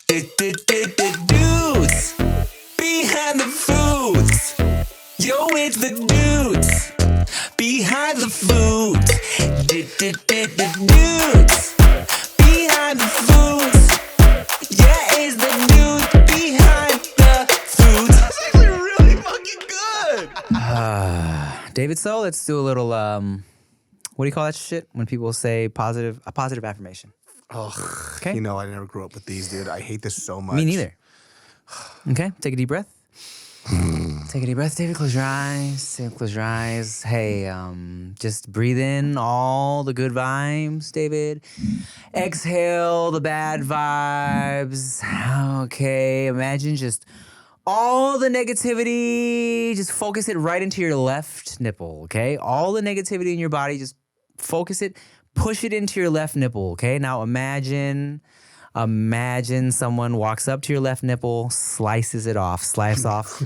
Dudes behind the foods. Yo, it's the dudes behind the foods. Dudes behind the foods. Yeah, it's the dudes behind the foods. That's actually really fucking good. David, so let's do a little, what do you call that shit? When people say a positive affirmation. Oh, Okay. you know, I never grew up with these, dude. I hate this so much. Me neither. Okay, take a deep breath. Take a deep breath, David. Close your eyes. Close your eyes. Hey, just breathe in all the good vibes, David. Exhale the bad vibes. Okay, imagine just all the negativity. Just focus it right into your left nipple, okay? All the negativity in your body, just focus it. Push it into your left nipple, okay? Now imagine someone walks up to your left nipple, slices it off, slice off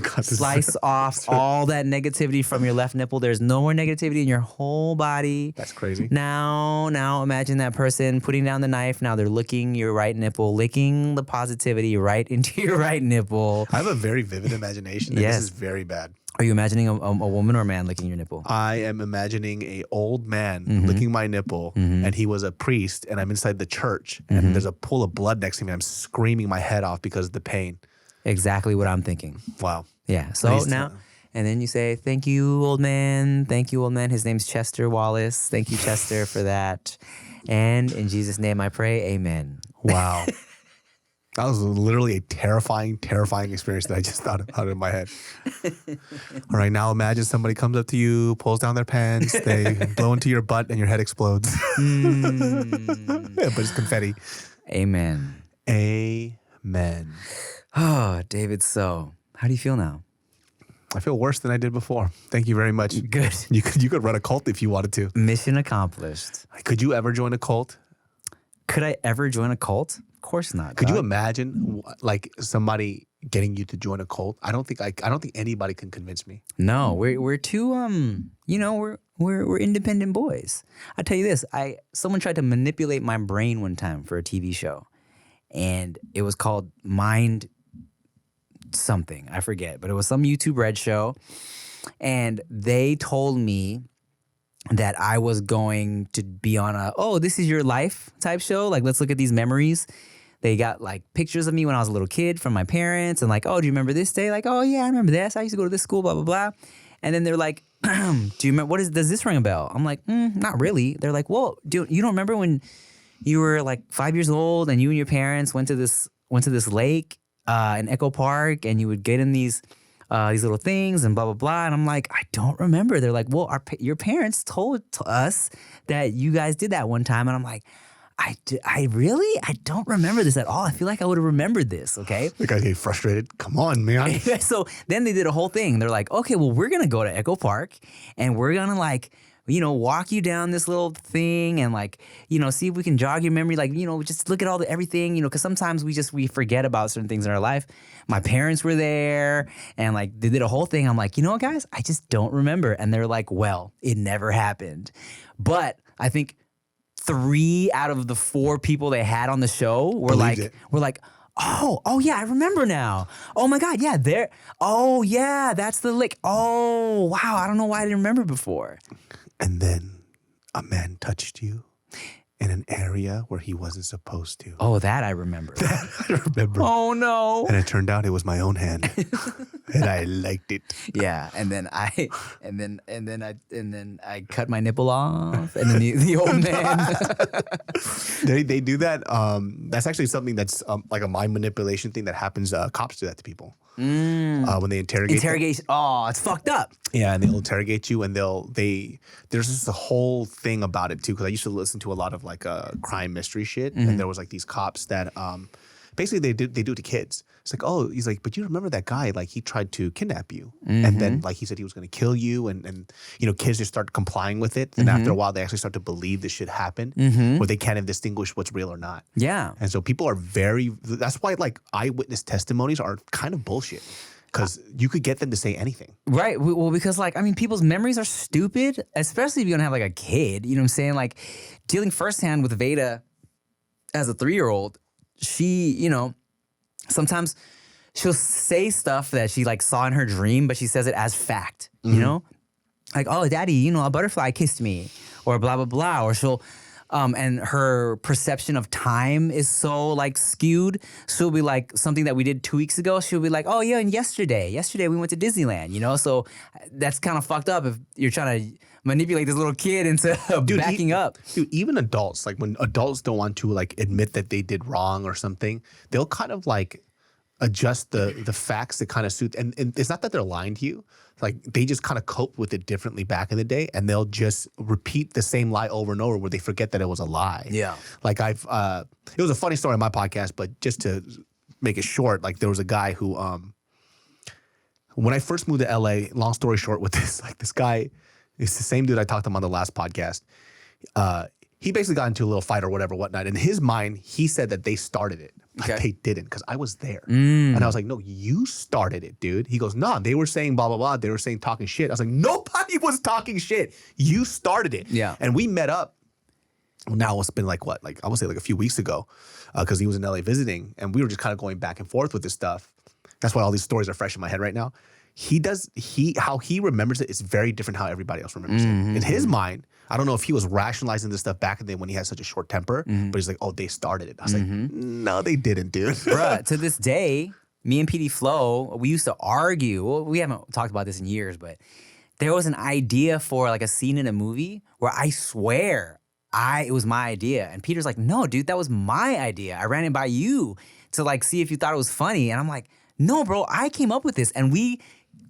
all that negativity from your left nipple. There's no more negativity in your whole body. That's crazy. Now imagine that person putting down the knife. Now they're licking your right nipple, licking the positivity right into your right nipple. I have a very vivid imagination, and Yes. this is very bad. Are you imagining a woman or a man licking your nipple? I am imagining a old man licking my nipple, and he was a priest, and I'm inside the church, and there's a pool of blood next to me. I'm screaming my head off because of the pain. Exactly what I'm thinking. Wow. Yeah. So Nice to now, know. and then you say, "Thank you, old man. Thank you, old man." His name's Chester Wallace. Thank you, Chester, for that. And in Jesus' name I pray, amen. Wow. That was literally a terrifying experience that I just thought out of my head. All right, now imagine somebody comes up to you, pulls down their pants, they blow into your butt, and your head explodes. But it's confetti. Amen. Amen. Oh, David, so how do you feel now? I feel worse than I did before. Thank you very much. Good. You could run a cult if you wanted to. Mission accomplished. Could you ever join a cult? Could I ever join a cult? Of course not. Could you dog. imagine like somebody getting you to join a cult? I don't think anybody can convince me. No, we're too we're independent boys. I tell you this, someone tried to manipulate my brain one time for a TV show, and it was called Mind something. I forget, but it was some YouTube Red show, and they told me that I was going to be on this is your life type show. Like, let's look at these memories. They got like pictures of me when I was a little kid from my parents, and like, oh, do you remember this day? Like, oh yeah, I remember this. I used to go to this school, blah, blah, blah. And then they're like, do you remember, does this ring a bell? I'm like, not really. They're like, well, you don't remember when you were like 5 years old and you and your parents went to this lake in Echo Park, and you would get in these little things and blah, blah, blah. And I'm like, I don't remember. They're like, well, your parents told us that you guys did that one time. And I'm like, I really? I don't remember this at all. I feel like I would have remembered this, okay? The guy get frustrated. Come on, man. So then they did a whole thing. They're like, okay, well, we're going to go to Echo Park, and we're going to like, walk you down this little thing and like, see if we can jog your memory. Like, just look at everything, because sometimes we forget about certain things in our life. My parents were there, and like they did a whole thing. I'm like, you know what, guys? I just don't remember. And they're like, well, it never happened. But I think 3 out of the 4 people they had on the show were like, oh yeah, I remember now. Oh my God, yeah, oh yeah, that's the lick. Oh wow, I don't know why I didn't remember before. And then a man touched you in an area where he wasn't supposed to. Oh, that I remember. I remember. Oh no. And it turned out it was my own hand. And I liked it. Yeah, and then I cut my nipple off, and then the old man. They do that. That's actually something that's like a mind manipulation thing that happens. Cops do that to people when they interrogate. Interrogation. Oh, it's fucked up. Yeah, and they'll interrogate you, and there's just a whole thing about it too. Because I used to listen to a lot of like crime mystery shit, and there was like these cops that basically they do it to kids. It's like, oh, he's like, but you remember that guy? Like he tried to kidnap you, and then like he said he was going to kill you, and kids just start complying with it, and after a while they actually start to believe this shit happened, where they can't even distinguish what's real or not. Yeah, and so people are that's why like eyewitness testimonies are kind of bullshit. Because you could get them to say anything. Right. Well, because people's memories are stupid, especially if you don't have like a kid. You know what I'm saying? Like dealing firsthand with Veda as a 3-year-old, she, sometimes she'll say stuff that she like saw in her dream, but she says it as fact, you know? Like, oh, daddy, you know, a butterfly kissed me, or blah, blah, blah. Or she'll, and her perception of time is so like skewed. She'll be like, something that we did 2 weeks ago, she'll be like, oh yeah, and yesterday we went to Disneyland, you know? So that's kind of fucked up if you're trying to manipulate this little kid into backing up. Dude, even adults, like when adults don't want to like admit that they did wrong or something, they'll kind of like adjust the facts that kind of suit. And it's not that they're lying to you. Like they just kind of cope with it differently back in the day, and they'll just repeat the same lie over and over where they forget that it was a lie. Yeah. Like it was a funny story on my podcast, but just to make it short, like there was a guy who, when I first moved to LA, long story short with this guy, it's the same dude I talked to him on the last podcast. He basically got into a little fight or whatnot. In his mind, he said that they started it. But they didn't, because I was there. And I was like, no, you started it, dude. He goes, no, they were saying blah, blah, blah. They were saying talking shit. I was like, nobody was talking shit. You started it. Yeah. And we met up. Well, now it's been like what? Like I would say like a few weeks ago, because he was in LA visiting. And we were just kind of going back and forth with this stuff. That's why all these stories are fresh in my head right now. How he remembers it is very different how everybody else remembers it. In his mind, I don't know if he was rationalizing this stuff back in the day when he had such a short temper, but he's like, oh, they started it. I was like, no, they didn't, dude. Bruh, to this day, me and PD Flow, we used to argue. Well, we haven't talked about this in years, but there was an idea for like a scene in a movie where I swear it was my idea. And Peter's like, no, dude, that was my idea. I ran it by you to like see if you thought it was funny. And I'm like, no, bro, I came up with this. And we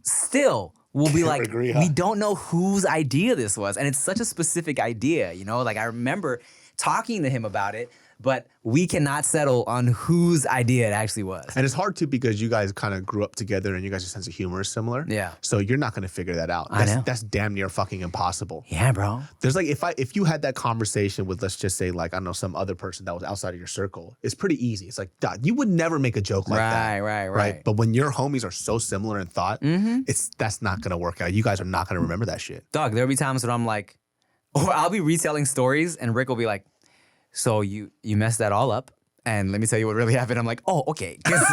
still will be like, agree, huh? we don't know whose idea this was. And it's such a specific idea, you know? Like I remember talking to him about it, but we cannot settle on whose idea it actually was. And it's hard too because you guys kind of grew up together and you guys' sense of humor is similar. Yeah. So you're not going to figure that out. I know. That's damn near fucking impossible. Yeah, bro. There's like, if you had that conversation with, let's just say like, I don't know, some other person that was outside of your circle, it's pretty easy. It's like, dog, you would never make a joke like that. Right. But when your homies are so similar in thought, that's not going to work out. You guys are not going to remember that shit. Dog, there'll be times when I'm like, or I'll be retelling stories and Rick will be like, so you messed that all up, and let me tell you what really happened. I'm like, oh, okay. 'Cause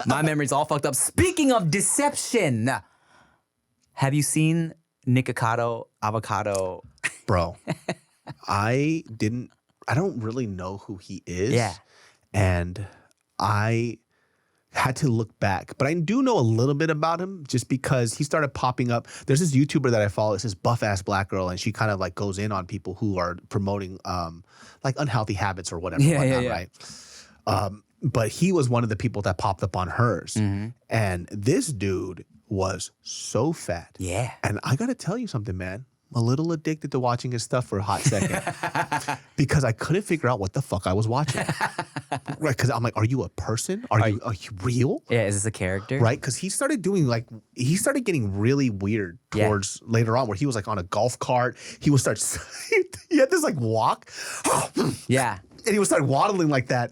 my memory's all fucked up. Speaking of deception, have you seen Nikocado Avocado? Bro, I don't really know who he is. Yeah. And I had to look back. But I do know a little bit about him just because he started popping up. There's this YouTuber that I follow. It's this buff-ass black girl, and she kind of like goes in on people who are promoting like unhealthy habits or whatever, right? But he was one of the people that popped up on hers. And this dude was so fat. Yeah. And I got to tell you something, man. I'm a little addicted to watching his stuff for a hot second because I couldn't figure out what the fuck I was watching. Right? Because I'm like, are you a person? Are you real? Yeah, is this a character? Right? Because he started getting really weird towards later on where he was like on a golf cart. He had this like walk. Yeah. And he would start waddling like that.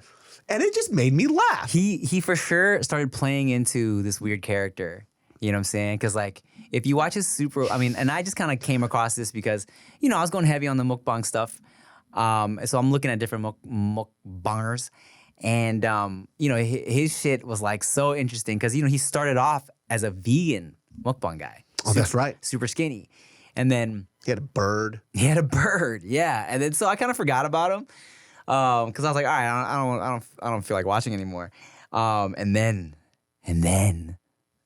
And it just made me laugh. He for sure started playing into this weird character. You know what I'm saying? Because like, if you watch his and I just kind of came across this because, you know, I was going heavy on the mukbang stuff. So I'm looking at different mukbangers. And, you know, his shit was like so interesting because, you know, he started off as a vegan mukbang guy. Oh, that's right. Super skinny. And then he had a bird. Yeah. And then so I kind of forgot about him because I was like, all right, I don't feel like watching anymore. And then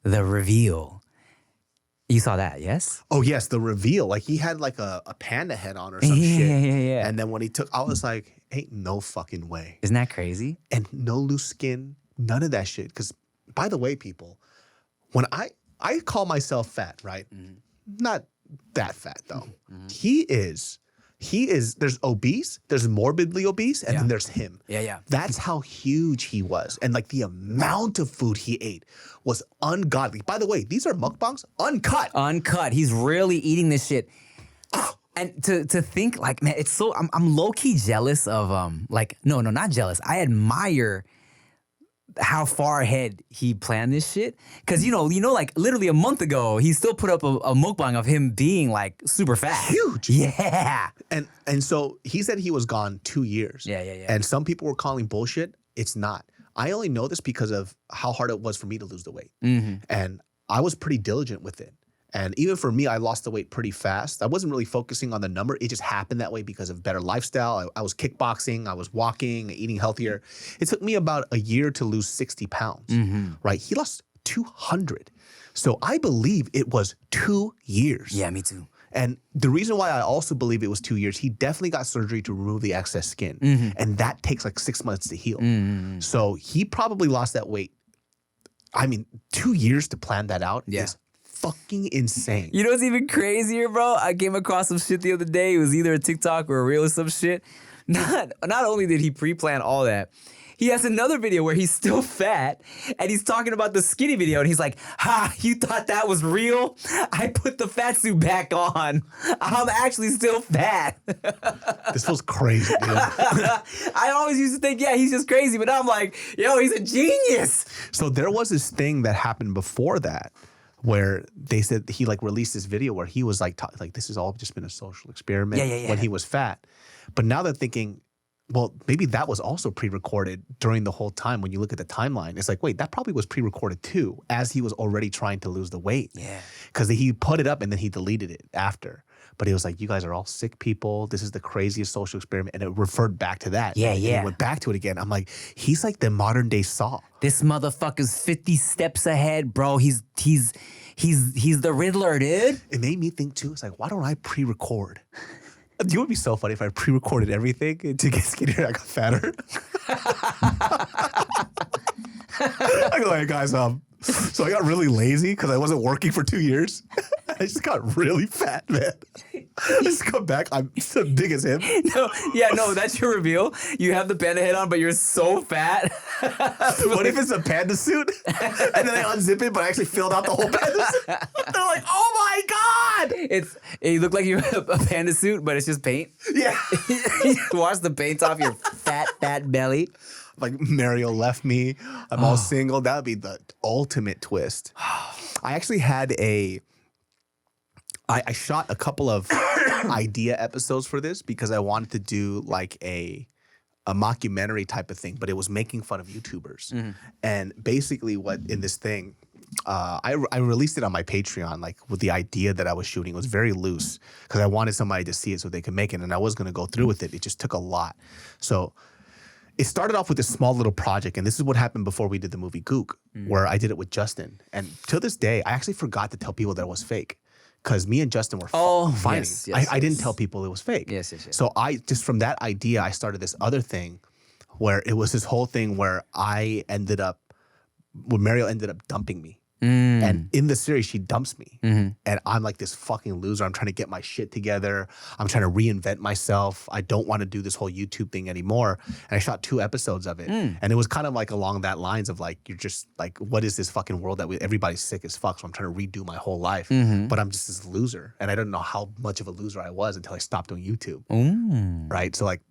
the reveal. You saw that, yes? Oh, yes, the reveal. Like, he had, like, a panda head on or some shit. Yeah. And then when I was like, ain't no fucking way. Isn't that crazy? And no loose skin, none of that shit. Because, by the way, people, when I call myself fat, right? Not that fat, though. He is, there's obese, there's morbidly obese, and then there's him. Yeah. That's how huge he was. And like the amount of food he ate was ungodly. By the way, these are mukbangs uncut. Uncut. He's really eating this shit. And to think like, man, it's so, I'm low-key jealous of, no, not jealous. I admire how far ahead he planned this shit. Cause you know, like literally a month ago, he still put up a mukbang of him being like super fat. Huge. Yeah. And so he said he was gone 2 years. Yeah. And some people were calling bullshit. It's not. I only know this because of how hard it was for me to lose the weight. Mm-hmm. And I was pretty diligent with it. And even for me, I lost the weight pretty fast. I wasn't really focusing on the number. It just happened that way because of better lifestyle. I was kickboxing, I was walking, eating healthier. It took me about a year to lose 60 pounds, right? He lost 200. So I believe it was 2 years. Yeah, me too. And the reason why I also believe it was 2 years, he definitely got surgery to remove the excess skin. And that takes like 6 months to heal. So he probably lost that weight. I mean, 2 years to plan that out is fucking insane. You know what's even crazier, bro? I came across some shit the other day. It was either a TikTok or a reel or some shit. Not only did he pre-plan all that, he has another video where he's still fat and he's talking about the skinny video and he's like, ha, you thought that was real? I put the fat suit back on. I'm actually still fat. This feels crazy, dude. I always used to think, yeah, he's just crazy, but now I'm like, yo, he's a genius. So there was this thing that happened before that where they said he like released this video where he was like, like this has all just been a social experiment when he was fat. But now they're thinking, well, maybe that was also pre-recorded during the whole time. When you look at the timeline, it's like, wait, that probably was pre-recorded too, as he was already trying to lose the weight. Yeah. Because he put it up and then he deleted it after. But he was like, you guys are all sick people. This is the craziest social experiment. And it referred back to that. Yeah, and yeah. he went back to it again. I'm like, he's like the modern day Saw. This motherfucker's 50 steps ahead, bro. He's the Riddler, dude. It made me think too, it's like, why don't I pre-record? Do you know what would be so funny if I pre-recorded everything to get skinnier and I got fatter? I go, hey guys, so I got really lazy because I wasn't working for 2 years. I just got really fat, man. I just come back, I'm so big as him. No, that's your reveal. You have the panda head on, but you're so fat. What if it's a panda suit? And then I unzip it, but I actually filled out the whole panda suit. They're like, oh my God! You look like you have a panda suit, but it's just paint. Yeah. You wash the paint off your fat belly. Like Mario left me, I'm all single. That would be the ultimate twist. I actually had I shot a couple of idea episodes for this because I wanted to do like a mockumentary type of thing, but it was making fun of YouTubers. And basically what in this thing, I released it on my Patreon, like with the idea that I was shooting. It was very loose because I wanted somebody to see it so they could make it. And I was going to go through with it. It just took a lot. So it started off with this small little project, and this is what happened before we did the movie Gook, where I did it with Justin. And to this day, I actually forgot to tell people that it was fake because me and Justin were fighting. Yes, I didn't tell people it was fake. Yes. So I just from that idea, I started this other thing where it was this whole thing where Mario ended up dumping me. And in the series, she dumps me. And I'm like this fucking loser. I'm trying to get my shit together. I'm trying to reinvent myself. I don't want to do this whole YouTube thing anymore. And I shot 2 episodes of it. And it was kind of like along that lines of like, you're just like, what is this fucking world that everybody's sick as fuck? So I'm trying to redo my whole life. But I'm just this loser. And I don't know how much of a loser I was until I stopped doing YouTube. Right? So like,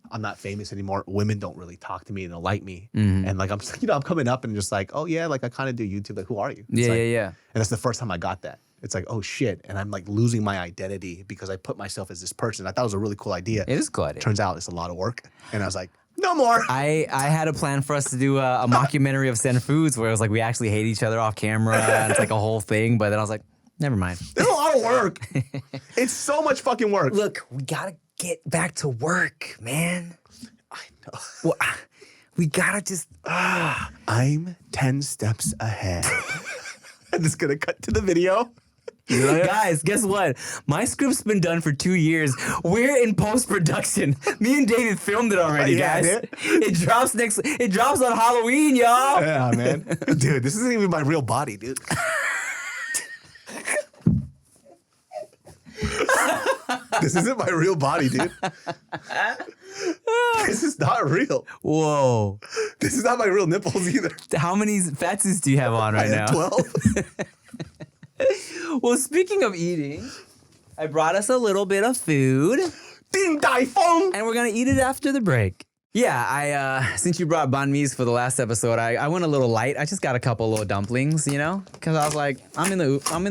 I'm not famous anymore. Women don't really talk to me and they'll like me. And like, I'm coming up and just like, oh yeah, like I kind of do YouTube. Like, who are you? It's like, Yeah. And that's the first time I got that. It's like, oh shit. And I'm like losing my identity because I put myself as this person. I thought it was a really cool idea. It is a cool idea. Turns out it's a lot of work. And I was like, no more. I had a plan for us to do a mockumentary of Sen Foods where it was like we actually hate each other off camera and it's like a whole thing. But then I was like, never mind. There's a lot of work. It's so much fucking work. Look, we gotta get back to work, man. I know. Well, we gotta just. I'm 10 steps ahead. I'm just gonna cut to the video. Guys, guess what? My script's been done for 2 years. We're in post-production. Me and David filmed it already, Yeah, guys. It drops on Halloween, y'all. Yeah, man. Dude, this isn't even my real body, dude. This isn't my real body, dude. This is not real. Whoa. This is not my real nipples either. How many fat suits do you have on right I now? have 12. Well, speaking of eating, I brought us a little bit of food. Ding Dai Fong. And we're going to eat it after the break. Yeah, since you brought banh mi's for the last episode, I went a little light. I just got a couple little dumplings, you know? Because I was like, I'm in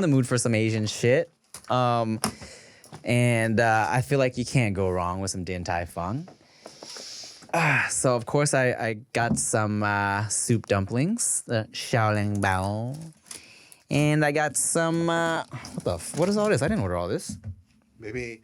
the mood for some Asian shit. And I feel like you can't go wrong with some Din Tai Fung. So of course I got some soup dumplings, the Shaoling Bao, and I got some. What is all this? I didn't order all this. Maybe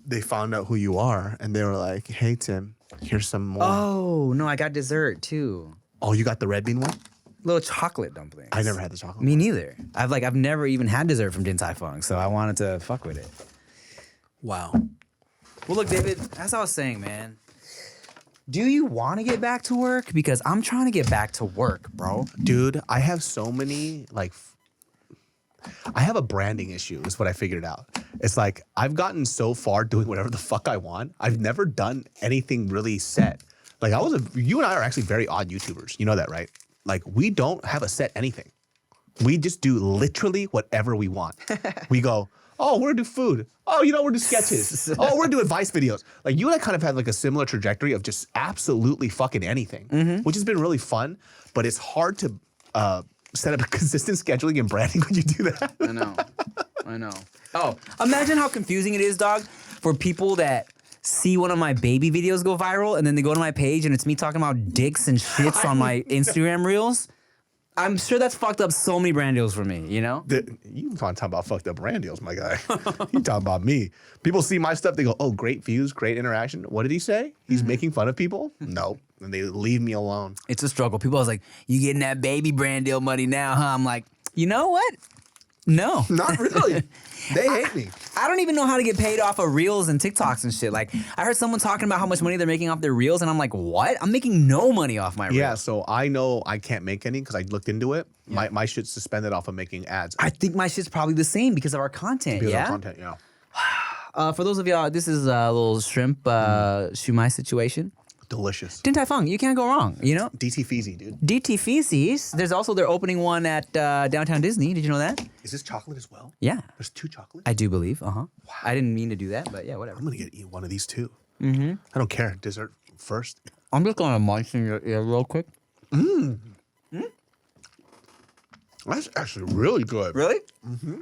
they found out who you are and they were like, "Hey Tim, here's some more." Oh no, I got dessert too. Oh, you got the red bean one? Little chocolate dumplings. I never had the chocolate Me one. neither. I've never even had dessert from Din Tai Fung, so I wanted to fuck with it. Wow. Well, look, David, as I was saying, man, do you want to get back to work? Because I'm trying to get back to work, bro. Dude, I have so many, like, I have a branding issue, is what I figured out. It's like, I've gotten so far doing whatever the fuck I want. I've never done anything really set. Like, you and I are actually very odd YouTubers. You know that, right? Like, we don't have a set anything. We just do literally whatever we want. We go, oh, we're gonna do food. Oh, we're gonna do sketches. Oh, we're gonna do advice videos. Like, you and I kind of had like a similar trajectory of just absolutely fucking anything, which has been really fun, but it's hard to set up a consistent scheduling and branding when you do that. I know. Oh, imagine how confusing it is, dog, for people that see one of my baby videos go viral and then they go to my page and it's me talking about dicks and shits on my Instagram reels. I'm sure that's fucked up so many brand deals for me, you know? You talking about fucked up brand deals, my guy. You talking about me. People see my stuff, they go, oh, great views, great interaction. What did he say? He's making fun of people? No. And they leave me alone. It's a struggle. People are like, you getting that baby brand deal money now, huh? I'm like, you know what? No. Not really. They hate me. I don't even know how to get paid off of reels and TikToks and shit. Like, I heard someone talking about how much money they're making off their reels, and I'm like, what? I'm making no money off my reels. Yeah, so I know I can't make any because I looked into it. Yeah. My shit's suspended off of making ads. I think my shit's probably the same because of our content. Because yeah. of our content, yeah. For those of y'all, this is a little shrimp shumai situation. Delicious. Din Tai Fung, you can't go wrong, you know? DT Feezy, dude. DT Feces. There's also, they're opening one at Downtown Disney. Did you know that? Is this chocolate as well? Yeah. There's 2 chocolates? I do believe, Wow. Wow. I didn't mean to do that, but yeah, whatever. I'm going to eat one of these too. I don't care. Dessert first. I'm just going to moisten your ear real quick. That's actually really good. Really? Mm-hmm.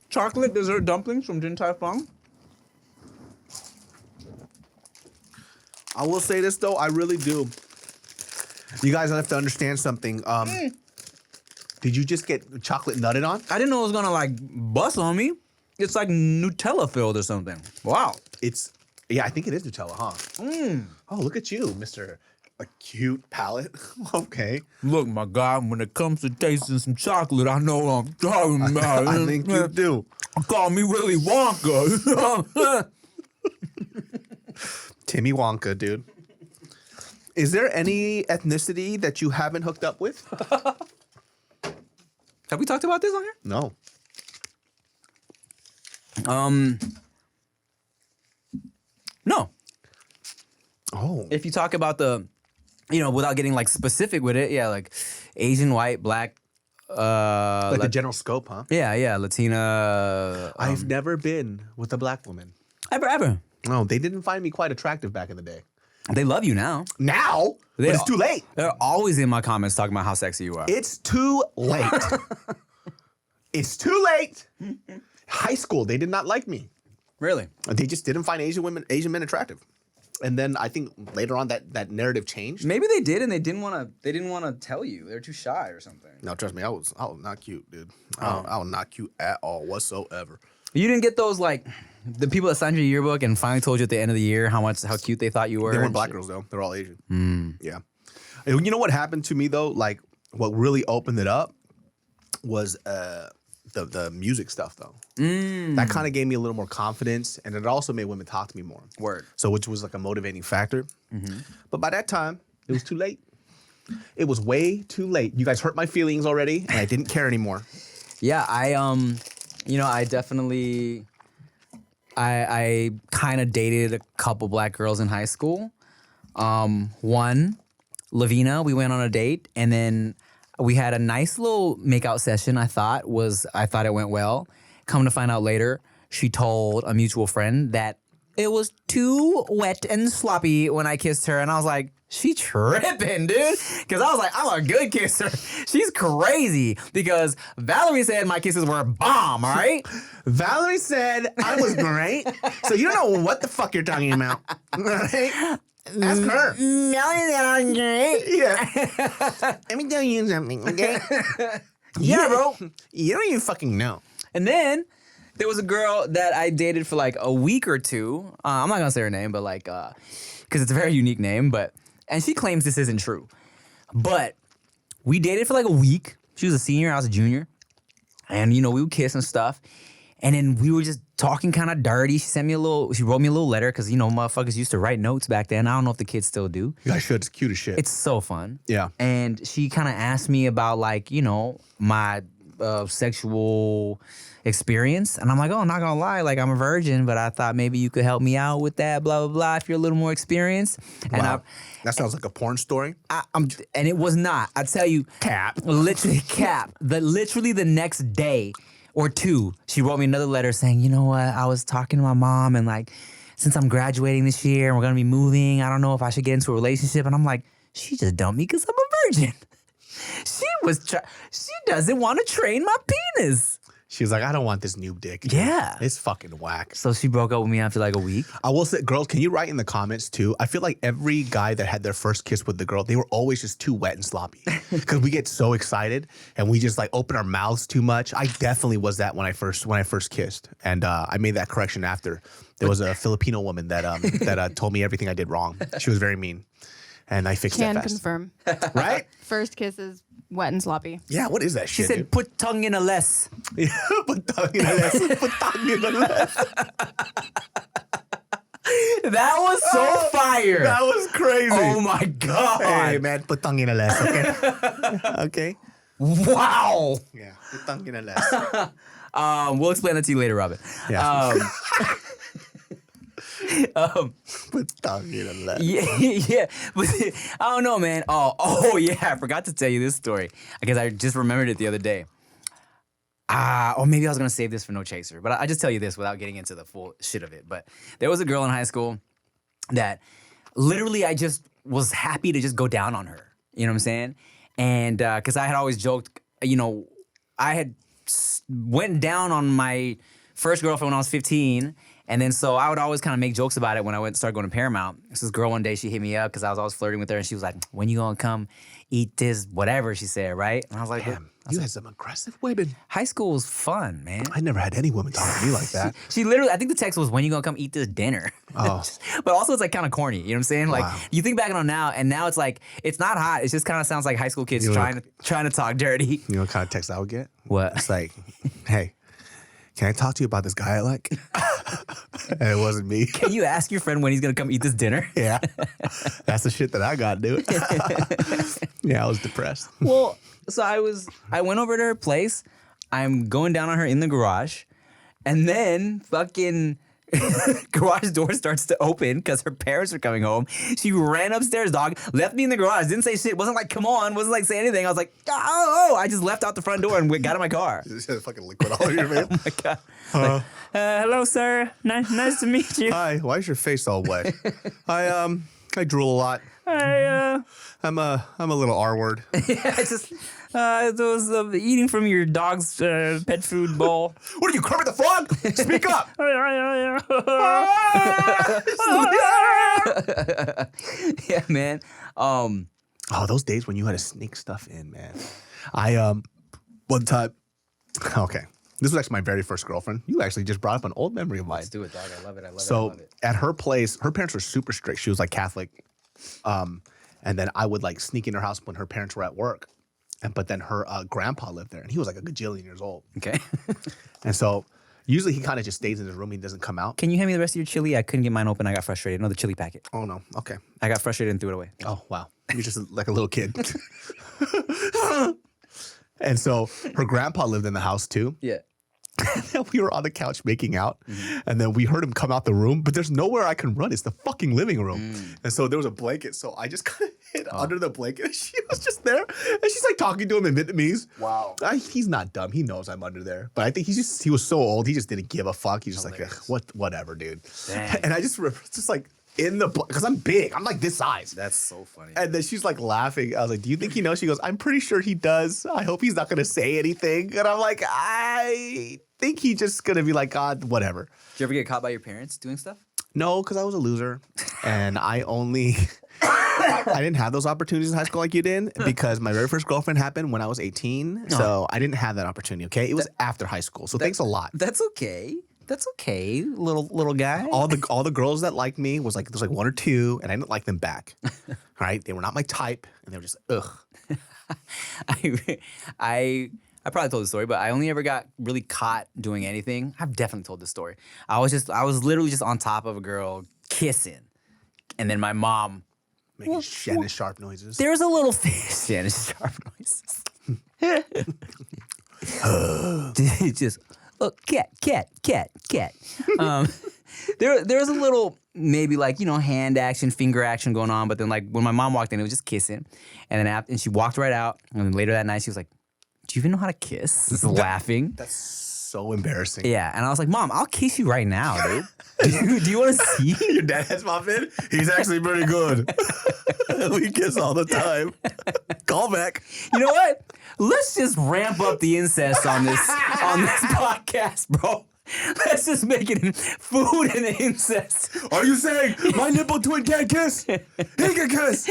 Chocolate dessert dumplings from Din Tai Fung. I will say this though, I really do. You guys have to understand something. Did you just get chocolate nutted on? I didn't know it was gonna like bust on me. It's like Nutella filled or something. Wow. Yeah, I think it is Nutella, huh? Oh, look at you, Mr. A cute palate. Okay. Look, my guy, when it comes to tasting some chocolate, I know what I'm talking about. I think you do. Call me Willy Wonka. Timmy Wonka, dude. Is there any ethnicity that you haven't hooked up with? Have we talked about this on here? No. No. Oh. If you talk about without getting like specific with it, yeah, like Asian, white, black, Like the general scope, huh? yeah, Latina. I've never been with a black woman. Ever. No, they didn't find me quite attractive back in the day. They love you now. Now? But it's too late. They're always in my comments talking about how sexy you are. It's too late. It's too late. High school, they did not like me. Really? They just didn't find Asian men attractive. And then I think later on that narrative changed. Maybe they did, and they didn't want to tell you. They're too shy or something. No, trust me, I was not cute, dude. I was not cute at all whatsoever. You didn't get those like the people that signed your yearbook and finally told you at the end of the year how cute they thought you were. They weren't black girls though. They're all Asian. Yeah. And you know what happened to me though? Like what really opened it up was the music stuff though. That kind of gave me a little more confidence, and it also made women talk to me more. Word. So which was like a motivating factor. But by that time, it was too late. It was way too late. You guys hurt my feelings already, and I didn't care anymore. Yeah, I definitely, I kind of dated a couple black girls in high school. One, Lavina, we went on a date, and then we had a nice little makeout session. I thought it went well. Come to find out later, she told a mutual friend that it was too wet and sloppy when I kissed her, and I was like, she tripping, dude. Because I was like, I'm a good kisser. She's crazy. Because Valerie said my kisses were bomb, all right? Valerie said I was great. So you don't know what the fuck you're talking about. Right? Ask her. Yeah. Let me tell you something, okay? Yeah, bro. You don't even fucking know. And then there was a girl that I dated for like a week or two. I'm not gonna say her name, but like, because it's a very unique name. And she claims this isn't true. But we dated for like a week. She was a senior, I was a junior, and we would kiss and stuff. And then we were just talking kind of dirty. She wrote me a little letter because motherfuckers used to write notes back then. I don't know if the kids still do. You guys should. It's cute as shit. It's so fun. Yeah. And she kind of asked me about like, my sexual experience. And I'm like, oh, I'm not gonna lie, like I'm a virgin, but I thought maybe you could help me out with that, blah, blah, blah, if you're a little more experienced. And Wow. That sounds like a porn story. and it was not. I tell you, Cap. literally cap. Literally the next day or two, she wrote me another letter saying, you know what, I was talking to my mom and like, since I'm graduating this year and we're gonna be moving, I don't know if I should get into a relationship. And I'm like, she just dumped me because I'm a virgin. She doesn't want to train my penis. She was like, I don't want this new dick. Yeah. It's fucking whack. So she broke up with me after like a week. I will say, girls, can you write in the comments too? I feel like every guy that had their first kiss with the girl, they were always just too wet and sloppy. Because we get so excited and we just like open our mouths too much. I definitely was that when I first kissed. And I made that correction after. There was a Filipino woman that told me everything I did wrong. She was very mean. And I fixed Can that fast. confirm. Right? First kiss is wet and sloppy. Yeah, what is that She shit, said, dude? put tongue in a less. Put tongue in a less. Put tongue in a less. That was so fire. That was crazy. Oh my God. Hey, man, put tongue in a less, okay? Okay? Wow. Yeah, put tongue in a less. We'll explain that to you later, Robyn. Yeah. Put tongue in a less. Yeah. But I don't know, man. Oh, yeah. I forgot to tell you this story. I guess I just remembered it the other day. Or maybe I was going to save this for No Chaser. But I just tell you this without getting into the full shit of it. But there was a girl in high school that literally I just was happy to just go down on her. You know what I'm saying? And because I had always joked, I had went down on my first girlfriend when I was 15. And then so I would always kind of make jokes about it when I started going to Paramount. This girl one day, she hit me up because I was always flirting with her. And she was like, when you going to come eat this whatever, she said, right? And I was like, Damn, you had some aggressive women. high school was fun, man. I never had any women talk to me like that. She literally, I think the text was, when you gonna come eat this dinner? Oh. But also it's like kind of corny, you know what I'm saying? Like Wow. you think back on now, and now it's like, it's not hot. It just kind of sounds like high school kids You know trying to talk dirty. You know what kind of text I would get? What? It's like, hey, can I talk to you about this guy I like? And it wasn't me. Can you ask your friend when he's gonna come eat this dinner? Yeah. That's the shit that I got, dude. Yeah, I was depressed. Well, so I went over to her place. I'm going down on her in the garage, and then fucking garage door starts to open because her parents are coming home. She ran upstairs, dog, left me in the garage, didn't say shit, wasn't like, come on, wasn't like say anything. I was like, oh, I just left out the front door and got in my car. You just had fucking liquid all over your face. Oh my God. Like, hello, sir. Nice to meet you. Hi, why is your face all wet? I drool a lot. I'm a little R word. Yeah, I was eating from your dog's pet food bowl. What are you, Kermit the Frog? Speak up. Yeah, man. Oh, those days when you had to sneak stuff in, man. I one time. Okay, this was actually my very first girlfriend. You actually just brought up an old memory of mine. Let's do it, dog. I love it. I love So it. at her place, her parents were super strict. She was like Catholic, and then I would like sneak in her house when her parents were at work, but then her grandpa lived there, and he was like a gajillion years old. Okay. And so usually he kind of just stays in his room. He doesn't come out. Can you hand me the rest of your chili? I couldn't get mine open. I got frustrated. No, the chili packet. Oh no. Okay. I got frustrated and threw it away. Oh wow. You're just like a little kid. And so her grandpa lived in the house too. Yeah. We were on the couch making out, and then we heard him come out the room, but there's nowhere I can run. It's the fucking living room. And so there was a blanket, so I just kind of hid under the blanket, and she was just there, and she's like talking to him in Vietnamese. Wow. He's not dumb. He knows I'm under there. But I think he was so old, he just didn't give a fuck. He's just Hilarious. like, whatever, dude. Dang. And I just like in the, because I'm big. I'm like this size. That's so funny. And then she's like laughing. I was like, do you think he knows? She goes, I'm pretty sure he does. I hope he's not going to say anything. And I'm like, I think he's just going to be like, God, whatever. Did you ever get caught by your parents doing stuff? No, because I was a loser, and I didn't have those opportunities in high school like you did because my very first girlfriend happened when I was 18, so I didn't have that opportunity. Okay, it was after high school, so thanks a lot. That's okay. That's okay, little guy. All the girls that liked me was like there's like one or two, and I didn't like them back. Right? They were not my type, and they were just ugh. I probably told the story, but I only ever got really caught doing anything. I've definitely told this story. I was literally just on top of a girl kissing, and then my mom Making Shannon Sharp noises. there's a little Shannon Sharp noises. Just look, cat. There was a little maybe like hand action, finger action going on, but then like when my mom walked in, it was just kissing, and then and she walked right out, and then later that night she was like, "Do you even know how to kiss?" Just laughing. That's so embarrassing. Yeah, and I was like, "Mom, I'll kiss you right now, dude. Do you want to see?" Your dad has popped in? He's actually pretty good. We kiss all the time. Call back. You know what? Let's just ramp up the incest on this podcast, bro. Let's just make it food and incest. Are you saying my nipple twin can't kiss? He can kiss.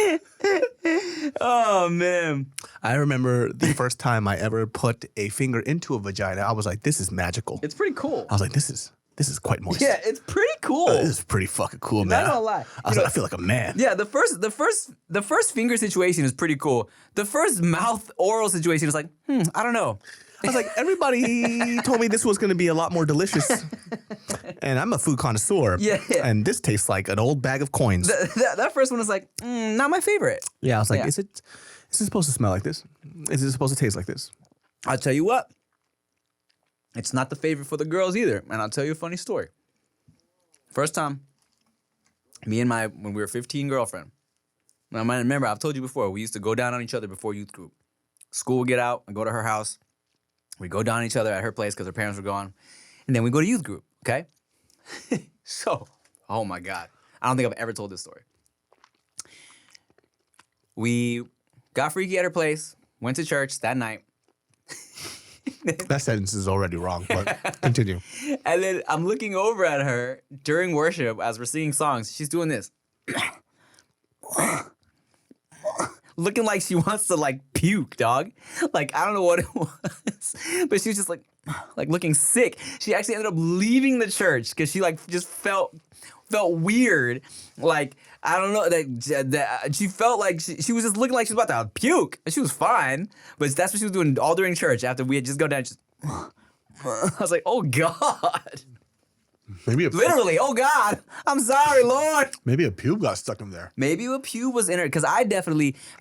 Oh man. I remember the first time I ever put a finger into a vagina. I was like, "This is magical." It's pretty cool. I was like, "This is quite moist." Yeah, it's pretty cool. This is pretty fucking cool, man. Not gonna lie. I was like, I feel like a man. Yeah, the first finger situation is pretty cool. The first mouth oral situation is like, I don't know. I was like, everybody told me this was going to be a lot more delicious. And I'm a food connoisseur. Yeah. And this tastes like an old bag of coins. That first one is like, not my favorite. Yeah, I was like, Yeah. is it supposed to smell like this? Is it supposed to taste like this? I'll tell you what. It's not the favorite for the girls either. And I'll tell you a funny story. First time, when we were 15 girlfriend. Now, I might remember, I've told you before, we used to go down on each other before youth group. School would get out, I go to her house. We go down on each other at her place because her parents were gone. And then we go to youth group, okay? So, oh my God. I don't think I've ever told this story. We got freaky at her place, went to church that night. That sentence is already wrong, but continue. And then I'm looking over at her during worship as we're singing songs. She's doing this. Looking like she wants to like puke, dog. Like, I don't know what it was. But she was just like looking sick. She actually ended up leaving the church because she like just felt weird. Like, I don't know, that she felt like she was just looking like she was about to puke. And she was fine. But that's what she was doing all during church after we had just gone down. Just, I was like, oh God. Literally, oh God, I'm sorry, Lord. Maybe a pube got stuck in there. Maybe a pube was in her, because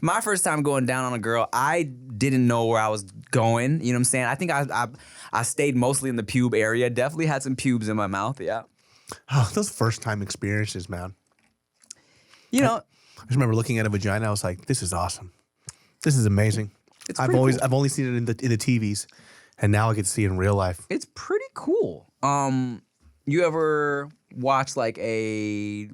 my first time going down on a girl, I didn't know where I was going, you know what I'm saying? I think I stayed mostly in the pube area, definitely had some pubes in my mouth, yeah. Oh, those first time experiences, man. You know. I just remember looking at a vagina, I was like, this is awesome. This is amazing. I've only seen it in the TVs, and now I get to see it in real life. It's pretty cool. You ever watch like a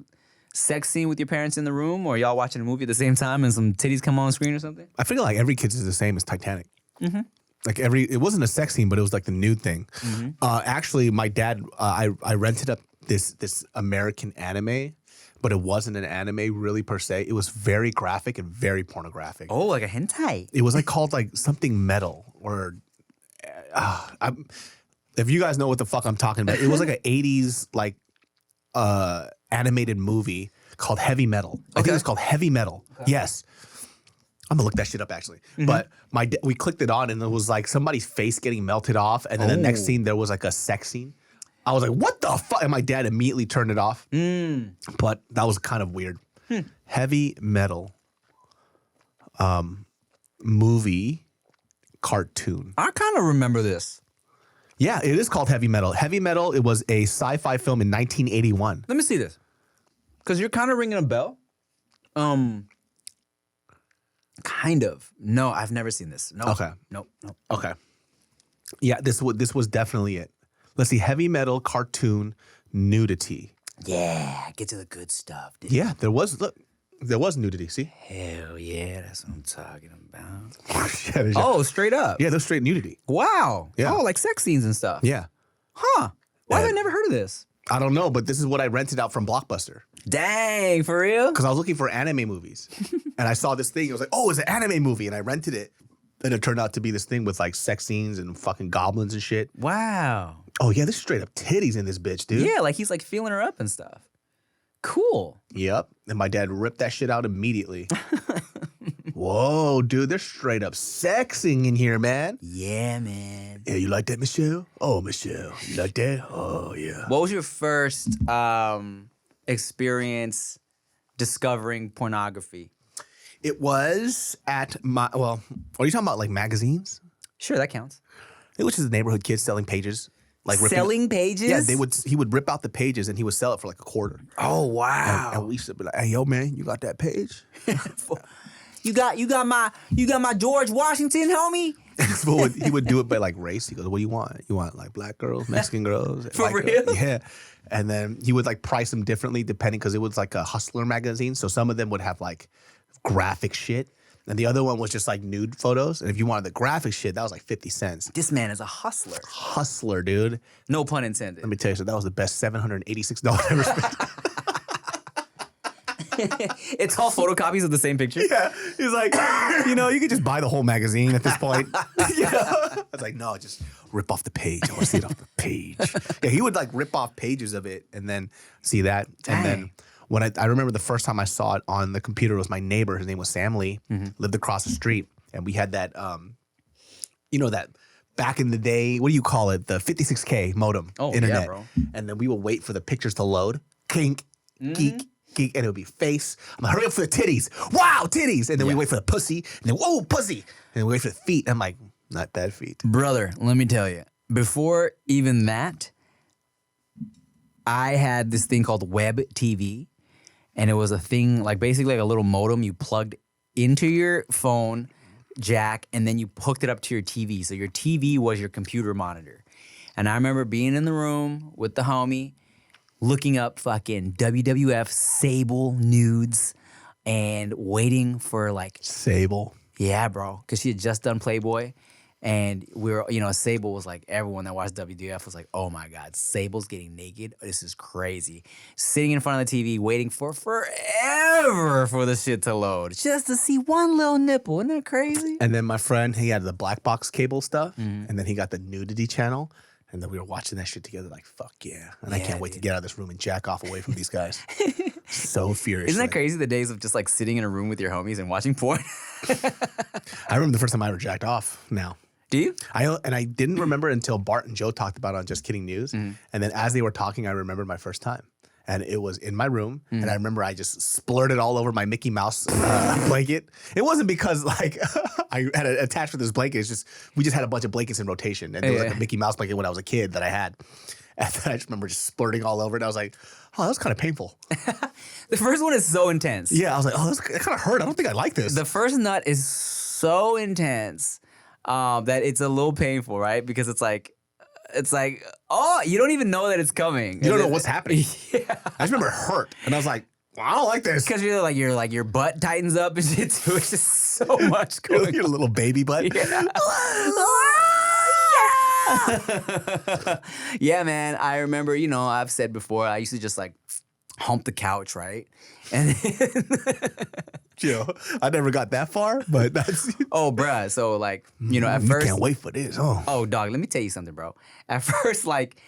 sex scene with your parents in the room, or y'all watching a movie at the same time and some titties come on screen or something? I feel like every kid's is the same as Titanic. Mm-hmm. Like it wasn't a sex scene, but it was like the nude thing. Mm-hmm. Actually, my dad, I rented up this American anime, but it wasn't an anime really per se. It was very graphic and very pornographic. Oh, like a hentai. It was like called like something metal or. If you guys know what the fuck I'm talking about, it was like an 80s like animated movie called Heavy Metal. I think it was called Heavy Metal. Okay. Yes. I'm gonna look that shit up actually. Mm-hmm. But we clicked it on and it was like somebody's face getting melted off, and then the next scene there was like a sex scene. I was like, what the fuck? And my dad immediately turned it off. But that was kind of weird. Heavy Metal movie cartoon. I kind of remember this. Yeah, it is called Heavy Metal. Heavy Metal, it was a sci-fi film in 1981. Let me see this. Because you're kind of ringing a bell. Kind of. No, I've never seen this. No. Okay. Nope. Okay. Yeah, this was definitely it. Let's see, Heavy Metal cartoon nudity. Yeah, get to the good stuff. Yeah, there was nudity, see? Hell yeah, that's what I'm talking about. Straight up. Yeah, there's straight nudity. Wow. Yeah. Oh, like sex scenes and stuff. Yeah. Huh. Why have I never heard of this? I don't know, but this is what I rented out from Blockbuster. Dang, for real? Because I was looking for anime movies. And I saw this thing. I was like, oh, it's an anime movie. And I rented it. And it turned out to be this thing with like sex scenes and fucking goblins and shit. Wow. Oh, yeah, there's straight up titties in this bitch, dude. Yeah, like he's like feeling her up and stuff. Cool. Yep. And my dad ripped that shit out immediately. Whoa, dude, they're straight up sexing in here, man. Yeah, man. Yeah, you like that, Michelle? Oh, Michelle, you like that? Oh, yeah. What was your first experience discovering pornography? It was at my, well, are you talking about like magazines? Sure, that counts. It was just neighborhood kids selling pages. Like Selling pages? Yeah, he would rip out the pages and he would sell it for like $0.25. Oh, wow. And we used to be like, hey, yo, man, you got that page? You got my George Washington, homie? So he would do it by like race. He goes, what do you want? You want like black girls, Mexican girls? For white real? Girls? Yeah. And then he would like price them differently depending, because it was like a hustler magazine. So some of them would have like graphic shit. And the other one was just like nude photos. And if you wanted the graphic shit, that was like 50 cents. This man is a hustler. Hustler, dude. No pun intended. Let me tell you, so that was the best $786 I ever spent. It's all photocopies of the same picture? Yeah. He's like, you could just buy the whole magazine at this point. I was like, no, just rip off the page. I want to see it off the page. Yeah, he would like rip off pages of it and then see that. Dang. And then when I remember the first time I saw it on the computer, it was my neighbor. His name was Sam Lee, lived across the street. And we had that, that back in the day, what do you call it? The 56K modem internet. Yeah, bro. And then we would wait for the pictures to load. Kink, geek. And it would be face. I'm like, hurry up for the titties. Wow, titties. And then we wait for the pussy. And then, whoa, pussy. And then we wait for the feet. I'm like, not bad feet. Brother, let me tell you, before even that, I had this thing called Web TV. And it was a thing, like basically like a little modem you plugged into your phone jack, and then you hooked it up to your TV. So your TV was your computer monitor. And I remember being in the room with the homie, looking up fucking WWF Sable nudes and waiting for like... Sable. Yeah, bro. Because she had just done Playboy. And we were, Sable was like, everyone that watched WWF was like, oh my God, Sable's getting naked? This is crazy. Sitting in front of the TV, waiting for forever for the shit to load. Just to see one little nipple. Isn't that crazy? And then my friend, he had the black box cable stuff. And then he got the nudity channel. And then we were watching that shit together like, fuck yeah. And I can't wait to get out of this room and jack off away from these guys. So furious. Isn't that crazy, the days of just like sitting in a room with your homies and watching porn? I remember the first time I ever jacked off now. Do you? I didn't remember until Bart and Joe talked about it on Just Kidding News. And then as they were talking, I remembered my first time. And it was in my room. And I remember I just splurted all over my Mickey Mouse blanket. It wasn't because like I had it attached with this blanket. It's just, we just had a bunch of blankets in rotation. And there was like a Mickey Mouse blanket when I was a kid that I had. And then I just remember just splurting all over it. And I was like, oh, that was kind of painful. The first one is so intense. Yeah, I was like, oh, that kind of hurt. I don't think I like this. The first nut is so intense that it's a little painful, right? Because it's like, oh, you don't even know that it's coming. You don't know what's happening. Yeah. I just remember it hurt. And I was like, well, I don't like this. Because you're like your butt tightens up and shit too. It's just so much going Your little baby butt. Yeah. Yeah, man. I remember, I've said before, I used to just like hump the couch, right? And I never got that far, but that's... Oh, bruh. So like, at first... can't wait for this. Oh, dog, let me tell you something, bro. At first, like,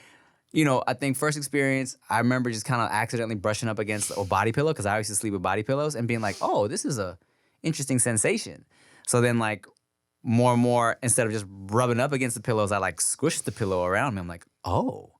I think first experience, I remember just kind of accidentally brushing up against a body pillow because I used to sleep with body pillows and being like, oh, this is a interesting sensation. So then like more and more, instead of just rubbing up against the pillows, I like squished the pillow around me. I'm like, oh,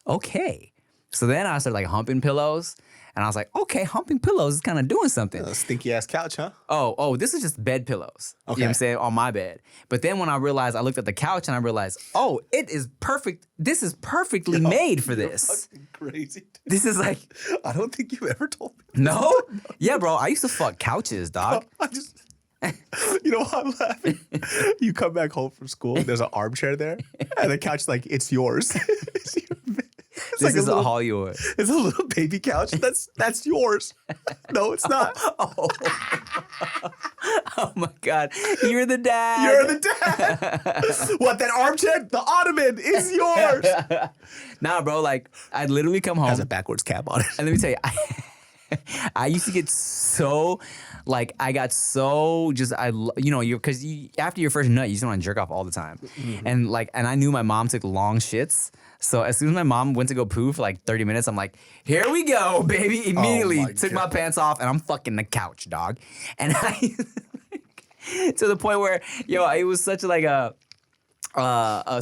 okay. So then I started like humping pillows. And I was like, okay, humping pillows is kind of doing something. Stinky ass couch, huh? Oh, this is just bed pillows. Okay. You know what I'm saying? On my bed. But then when I realized, I looked at the couch and I realized, oh, it is perfect. This is perfectly made for this. Fucking crazy. This is like... I don't think you've ever told me. No? Yeah, bro. I used to fuck couches, dog. I just... You know why I'm laughing? You come back home from school, there's an armchair there, and the couch like, it's yours. This like is all yours. It's a little baby couch. That's yours. No, it's not. Oh my God. You're the dad. You're the dad. What, that armchair? The ottoman is yours. Nah, bro, like, I'd literally come home. Has a backwards cap on it. And let me tell you, I used to get so, like, I got so just, because after your first nut, you just want to jerk off all the time. And I knew my mom took long shits. So as soon as my mom went to go poo for like 30 minutes, I'm like, here we go, baby. Immediately took my pants off and I'm fucking the couch, dog. And I, to the point where, it was such like a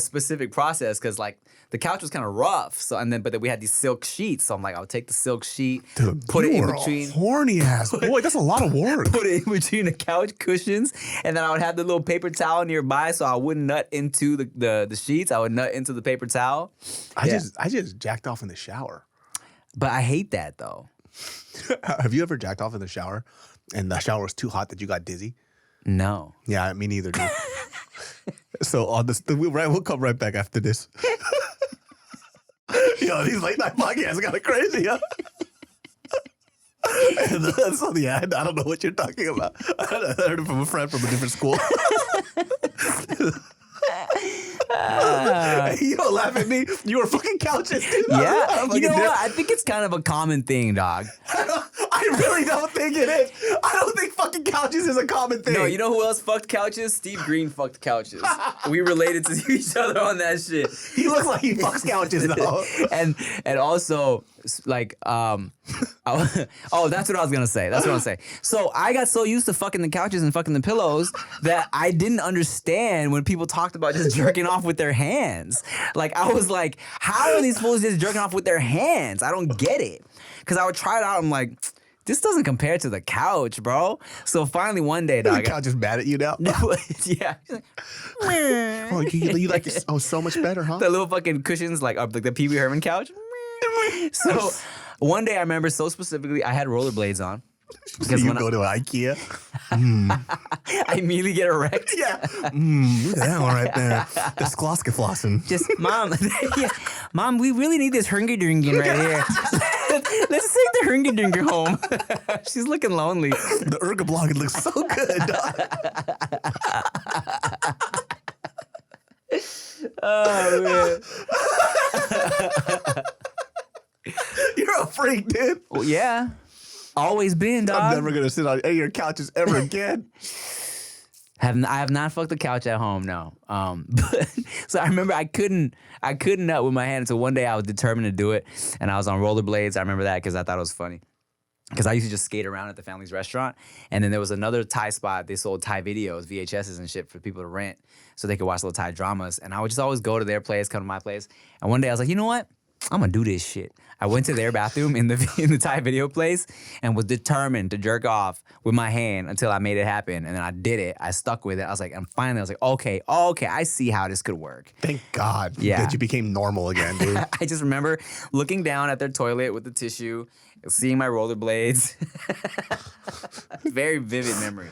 specific process because like, the couch was kind of rough, but then we had these silk sheets. So I'm like, I'll take the silk sheet, put it in between. Horny ass boy, that's a lot of work. Put it in between the couch cushions, and then I would have the little paper towel nearby, so I wouldn't nut into the sheets. I would nut into the paper towel. I just jacked off in the shower. But I hate that though. Have you ever jacked off in the shower, and the shower was too hot that you got dizzy? No. Yeah, me neither, dude. So on this, we'll come right back after this. These late night podcasts got crazy, huh? So yeah, I don't know what you're talking about. I heard it from a friend from a different school. You don't laugh at me. You were fucking couches, dude. Yeah, you know what? I think it's kind of a common thing, dog. I really don't think it is. I don't think fucking couches is a common thing. No, you know who else fucked couches? Steve Green fucked couches. We related to each other on that shit. He looks like he fucks couches though. and also like that's what I was gonna say. That's what I was saying. So I got so used to fucking the couches and fucking the pillows that I didn't understand when people talked about just jerking off with their hands. Like I was like, how are these fools just jerking off with their hands? I don't get it. Because I would try it out. I'm like, this doesn't compare to the couch, bro. So finally one day, dog. The couch is mad at you now. Yeah. Oh, you like it? Oh, so much better, huh? The little fucking cushions, like the Pee Wee Herman couch. So one day I remember so specifically, I had rollerblades on. Because you go to IKEA. I immediately get erect. Yeah. Look at that one right there. The Skloskeflossen. Just, Mom, Mom, we really need this hringy-drinking right here. Let's take the hringy-dinker home. She's looking lonely. The Ergoblog looks so good, dog. Oh, man. You're a freak, dude. Well, yeah. Always been, dog. I'm never going to sit on any of your couches ever again. I have not fucked the couch at home, no. But, so I remember I couldn't nut with my hand until one day I was determined to do it, and I was on rollerblades. I remember that because I thought it was funny. Because I used to just skate around at the family's restaurant, and then there was another Thai spot. They sold Thai videos, VHSs and shit for people to rent, so they could watch little Thai dramas. And I would just always go to their place, come to my place. And one day I was like, you know what? I'm gonna do this shit. I went to their bathroom in the Thai video place and was determined to jerk off with my hand until I made it happen. And then I did it. I stuck with it. I was like, okay, I see how this could work. Thank God that you became normal again, dude. I just remember looking down at their toilet with the tissue, seeing my rollerblades. Very vivid memory.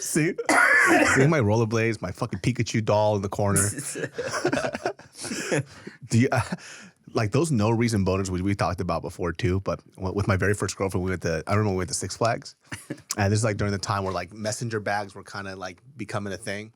Seeing my rollerblades, my fucking Pikachu doll in the corner. Do you... like those no reason boners we talked about before too, but with my very first girlfriend, I remember we went to Six Flags, and this is like during the time where like messenger bags were kind of like becoming a thing,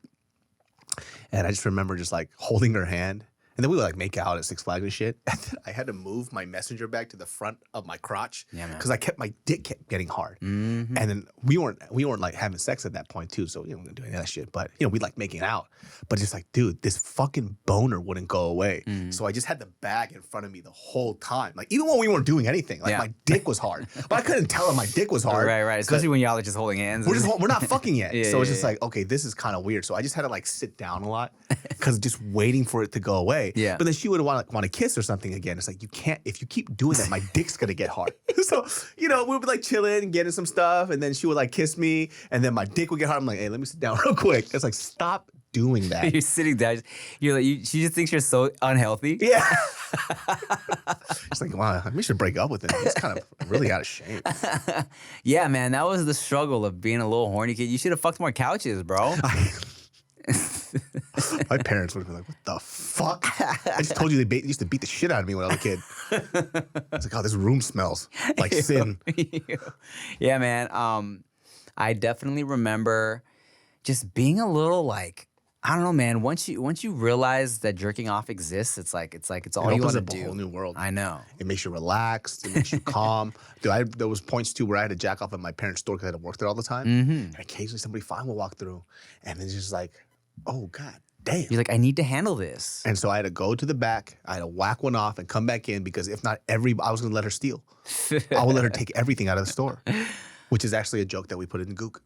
and I just remember just like holding her hand, and then we would like make out at Six Flags and shit. And then I had to move my messenger bag to the front of my crotch because my dick kept getting hard, and then we weren't like having sex at that point too, so we weren't doing that shit. But we like making out, but just like, dude, this fucking boner wouldn't go away. So I just had the bag in front of me the whole time, like even when we weren't doing anything, like my dick was hard, but I couldn't tell her my dick was hard. Right. Especially when y'all are just holding hands. We're not fucking yet, so it's just like, okay, this is kind of weird. So I just had to like sit down a lot because just waiting for it to go away. Yeah. But then she would want to kiss or something again. It's like, you can't, if you keep doing that, my dick's gonna get hard. So, we'd be like chilling and getting some stuff, and then she would like kiss me, and then my dick would get hard. I'm like, hey, let me sit down real quick. It's like, stop doing that. You're sitting down. You're like, she just thinks you're so unhealthy. Yeah. It's like, wow, we should break up with him. He's kind of really out of shape. Yeah, man, that was the struggle of being a little horny kid. You should have fucked more couches, bro. My parents would have been like, what the fuck? I just told you they used to beat the shit out of me when I was a kid. I was like, oh, this room smells like sin. Yeah, man. I definitely remember just being a little like, I don't know, man. Once you realize that jerking off exists, it's all you want to do. A whole new world. I know. It makes you relaxed. It makes you calm. Dude, there was points too where I had to jack off at my parents' store because I had to work there all the time. And occasionally somebody fine will walk through, and it's just like, oh god damn. You're like, I need to handle this. And so I had to go to the back. I had to whack one off and come back in because if not, I was going to let her steal. I would let her take everything out of the store, which is actually a joke that we put in Gook.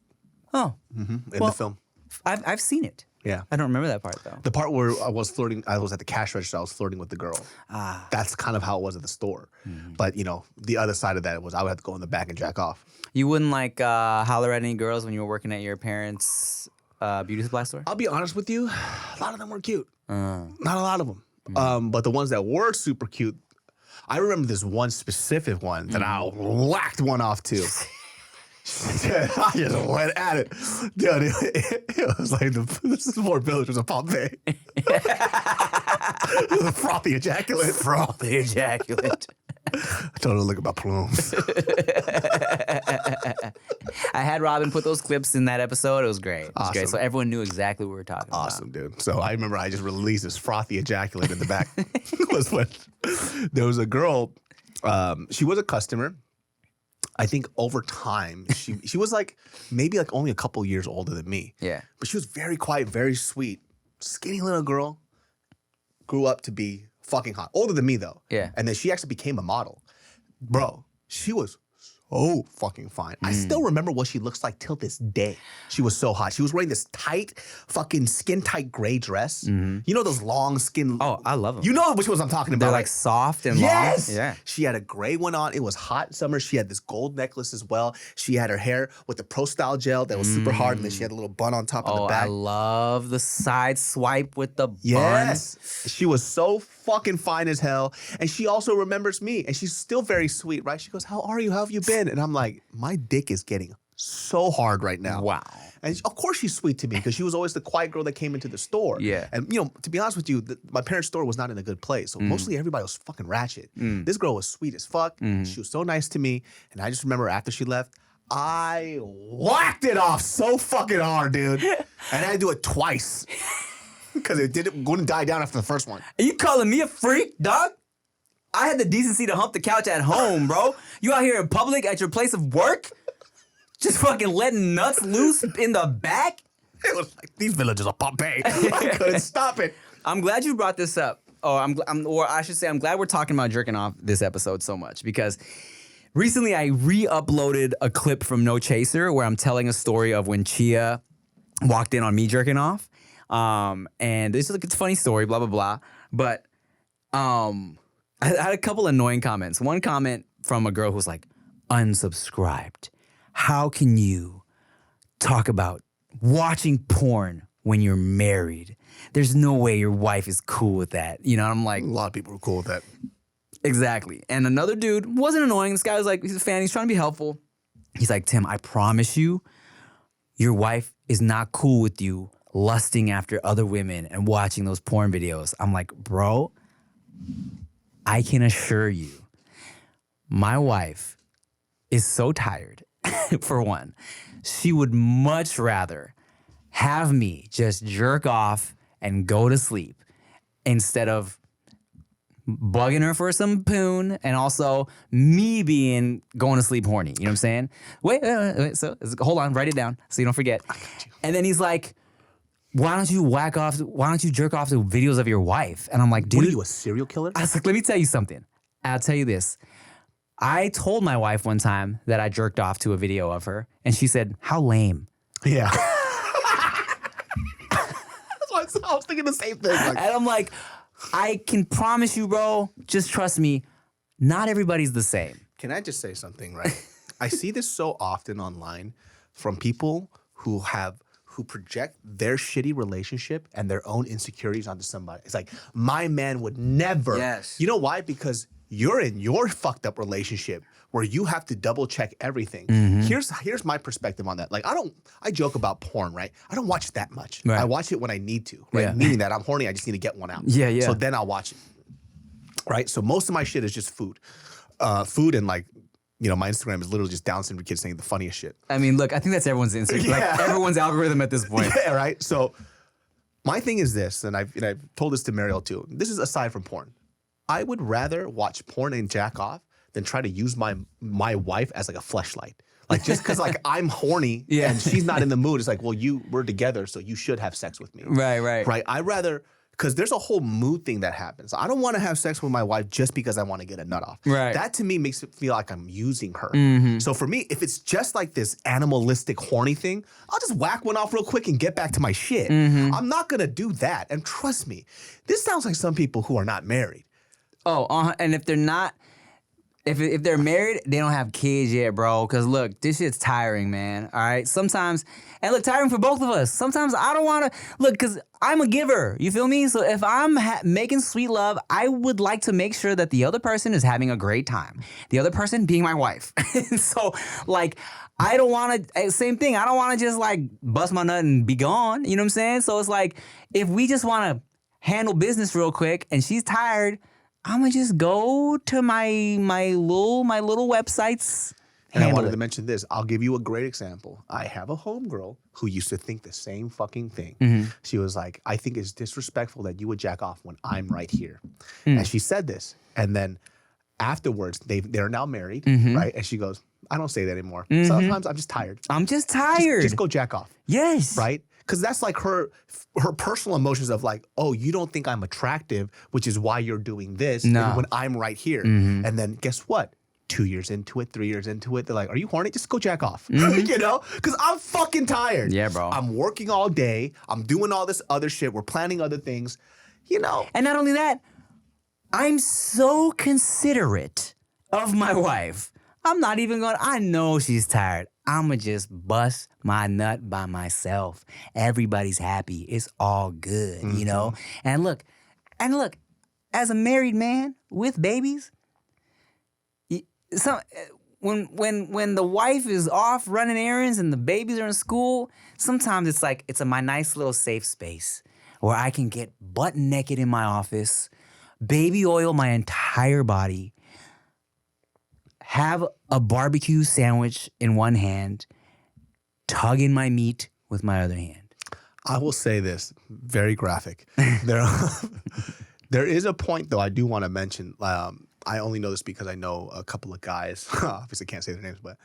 Oh, In the film. I've seen it. Yeah. I don't remember that part though. The part where I was flirting, I was at the cash register, I was flirting with the girl. That's kind of how it was at the store. But, the other side of that was I would have to go in the back and jack off. You wouldn't like holler at any girls when you were working at your parents' beauty supply store? I'll be honest with you, a lot of them were cute. Not a lot of them. But the ones that were super cute, I remember this one specific one that I whacked one off to. I just went at it. Dude, it was like this is more villagers of Pompeii. It was a frothy ejaculate. Frothy ejaculate. I told her to look at my plumes. I had Robyn put those clips in that episode. It was great. It was great. Awesome. So everyone knew exactly what we were talking about. Awesome, dude. So I remember I just released this frothy ejaculate in the back. Was when there was a girl, she was a customer. I think over time, she was like maybe like only a couple years older than me. Yeah. But she was very quiet, very sweet, skinny little girl. Grew up to be fucking hot. Older than me though. Yeah. And then she actually became a model. Bro, she was so fucking fine. I still remember what she looks like till this day. She was so hot. She was wearing this tight, fucking skin tight gray dress. You know those long skin. Oh, I love them. You know which ones I'm talking about. They're like soft and yes! long. Yeah. She had a gray one on. It was hot summer. She had this gold necklace as well. She had her hair with the Pro Style gel that was super hard, and then she had a little bun on top of the Oh, back. I love the side swipe with the bun. Yes. She was so fucking fine as hell. And she also remembers me. And she's still very sweet, right? She goes, how are you? How have you been? And I'm like, my dick is getting so hard right now. Wow. And of course she's sweet to me because she was always the quiet girl that came into the store. Yeah. And, to be honest with you, my parents' store was not in a good place. So mostly everybody was fucking ratchet. This girl was sweet as fuck. She was so nice to me. And I just remember after she left, I whacked it off so fucking hard, dude. And I had to do it twice. Because it wouldn't die down after the first one. Are you calling me a freak, dog? I had the decency to hump the couch at home, bro. You out here in public at your place of work? Just fucking letting nuts loose in the back? It was like, these villagers are Pompeii. I couldn't stop it. I'm glad you brought this up. Or I should say, I'm glad we're talking about jerking off this episode so much because recently I re-uploaded a clip from No Chaser where I'm telling a story of when Chia walked in on me jerking off. And it's a funny story, blah, blah, blah. But I had a couple annoying comments. One comment from a girl who was like, unsubscribed. How can you talk about watching porn when you're married? There's no way your wife is cool with that. I'm like, A lot of people were cool with that. exactly. And another dude wasn't annoying. This guy was like, he's a fan. He's trying to be helpful. He's like, Tim, I promise you, your wife is not cool with you lusting after other women and watching those porn videos. I'm like, bro, I can assure you, my wife is so tired, for one. She would much rather have me just jerk off and go to sleep instead of bugging her for some poon and also me going to sleep horny. You know what I'm saying? Wait. So hold on, write it down so you don't forget. And then he's like, why don't you jerk off to videos of your wife? And I'm like, dude. What are you, a serial killer? I was like, let me tell you something. I'll tell you this. I told my wife one time that I jerked off to a video of her, and she said, how lame. Yeah. That's why I was thinking the same thing. Like, And I'm like, I can promise you, bro, just trust me, not everybody's the same. can I just say something, right? I see this so often online from people who project their shitty relationship and their own insecurities onto somebody. It's like, my man would never. Yes. You know why? Because you're in your fucked up relationship where you have to double check everything. Here's my perspective on that. Like, I joke about porn, right? I don't watch that much. Right. I watch it when I need to, right? Yeah. Meaning that I'm horny, I just need to get one out. Yeah. So then I'll watch it, right? So most of my shit is just food. Food and like my Instagram is literally just Down syndrome kids saying the funniest shit. I mean, look, I think that's everyone's Instagram, like everyone's algorithm at this point. Yeah, right. So my thing is this, and I've told this to Mariel too. This is aside from porn. I would rather watch porn and jack off than try to use my wife as like a fleshlight. Like just because like I'm horny and she's not in the mood, it's like, well, we're together, so you should have sex with me. Right. I rather, because there's a whole mood thing that happens. I don't want to have sex with my wife just because I want to get a nut off. Right. That to me makes it feel like I'm using her. So for me, if it's just like this animalistic horny thing, I'll just whack one off real quick and get back to my shit. I'm not gonna do that. And trust me, this sounds like some people who are not married. Oh, and if they're not. If they're married, they don't have kids yet, bro. Because look, this shit's tiring, man. All right? Sometimes, and look, tiring for both of us. Sometimes I don't want to, look, because I'm a giver. You feel me? So if I'm making sweet love, I would like to make sure that the other person is having a great time. The other person being my wife. So, like, I don't want to, same thing. I don't want to just, like, bust my nut and be gone. You know what I'm saying? So it's like, if we just want to handle business real quick and she's tired, I'm gonna just go to my little websites. And I wanted to mention this. I'll give you a great example. I have a homegirl who used to think the same fucking thing. She was like, I think it's disrespectful that you would jack off when I'm right here. And she said this. And then afterwards, they're now married, right? And she goes, I don't say that anymore. Sometimes I'm just tired. I'm just tired. Just go jack off. Yes. Right? Because that's like her personal emotions of like, oh, you don't think I'm attractive, which is why you're doing this when I'm right here. And then guess what? 2 years into it, 3 years into it, they're like, are you horny? Just go jack off. You know? Because I'm fucking tired. Yeah, bro. I'm working all day. I'm doing all this other shit. We're planning other things. You know? And not only that, I'm so considerate of my wife. I'm not even going, I know she's tired. I'ma just bust my nut by myself. Everybody's happy. It's all good, you know? And look, as a married man with babies, when the wife is off running errands and the babies are in school, sometimes it's like it's my nice little safe space where I can get butt naked in my office, baby oil my entire body, have a barbecue sandwich in one hand, tugging my meat with my other hand. I will say this, very graphic. There is a point, though, I do want to mention. I only know this because I know a couple of guys, obviously can't say their names, but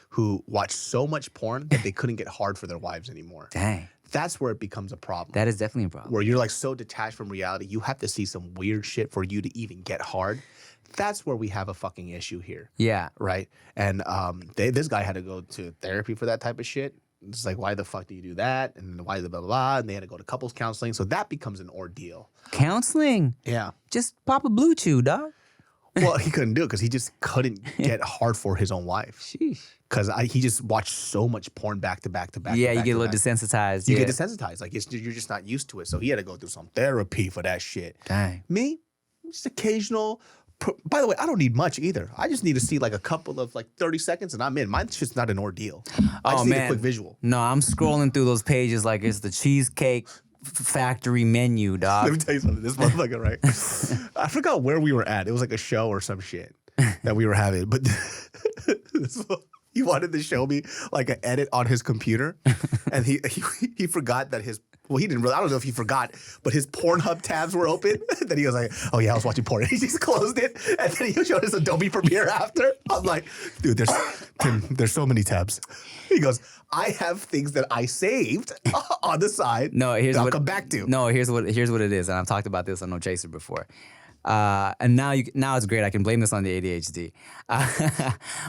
who watch so much porn that they couldn't get hard for their wives anymore. Dang. That's where it becomes a problem. That is definitely a problem. Where you're like so detached from reality, you have to see some weird shit for you to even get hard. That's where we have a fucking issue here. Yeah. Right? And this guy had to go to therapy for that type of shit. It's like, why the fuck do you do that? And why the blah, blah, blah. And they had to go to couples counseling. So that becomes an ordeal. Counseling? Yeah. Just pop a blue chew, dog. Well, he couldn't do it because he just couldn't get hard for his own wife. Sheesh. Because he just watched so much porn back to back to back. Yeah, to you back get a to little back. desensitized. You get desensitized. Like you're just not used to it. So he had to go through some therapy for that shit. Dang. Me, just occasional. By the way, I don't need much either. I just need to see like a couple of like 30 seconds and I'm in. Mine's just not an ordeal. I just need a quick visual. No, I'm scrolling through those pages like it's the Cheesecake Factory menu, dog. Let me tell you something. This motherfucker, right? I forgot where we were at. It was like a show or some shit that we were having. But he wanted to show me like an edit on his computer. And he forgot that he didn't really, I don't know if he forgot, but his Pornhub tabs were open. Then he was like, oh yeah, I was watching porn. He just closed it. And then he showed us Adobe Premiere after. I'm like, dude, there's so many tabs. He goes, I have things that I saved on the side. No, I'll come back to. No, here's what it is. And I've talked about this on No Chaser before. And now it's great. I can blame this on the ADHD.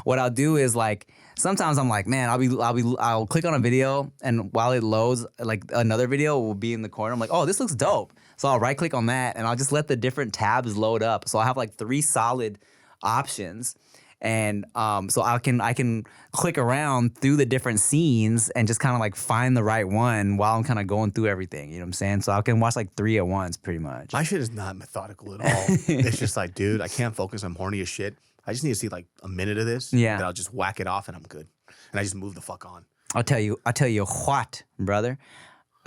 What I'll do is like, sometimes I'm like, man, I'll click on a video and while it loads, like another video will be in the corner. I'm like, oh, this looks dope. So I'll right click on that and I'll just let the different tabs load up. So I'll have like 3 solid options. And so I can click around through the different scenes and just kind of like find the right one while I'm kind of going through everything. You know what I'm saying? So I can watch like 3 at once pretty much. My shit is not methodical at all. It's just like, dude, I can't focus. I'm horny as shit. I just need to see like a minute of this. Yeah. Then I'll just whack it off and I'm good. And I just move the fuck on. I'll tell you what, brother.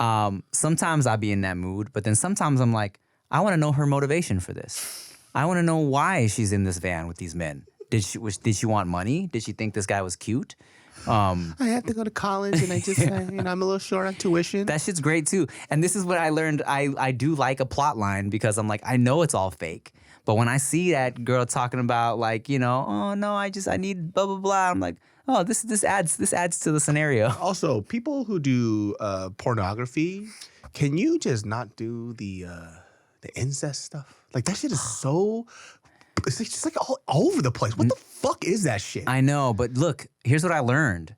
Sometimes I'll be in that mood, but then sometimes I'm like, I want to know her motivation for this. I want to know why she's in this van with these men. Did she want money? Did she think this guy was cute? I have to go to college, and I just, I'm a little short on tuition. That shit's great too. And this is what I learned. I do like a plot line because I'm like, I know it's all fake. But when I see that girl talking about like, oh no, I need blah blah blah, I'm like, oh, this adds to the scenario. Also, people who do pornography, can you just not do the incest stuff? Like that shit is so. It's just like all over the place. What the fuck is that shit? I know, but look, here's what I learned.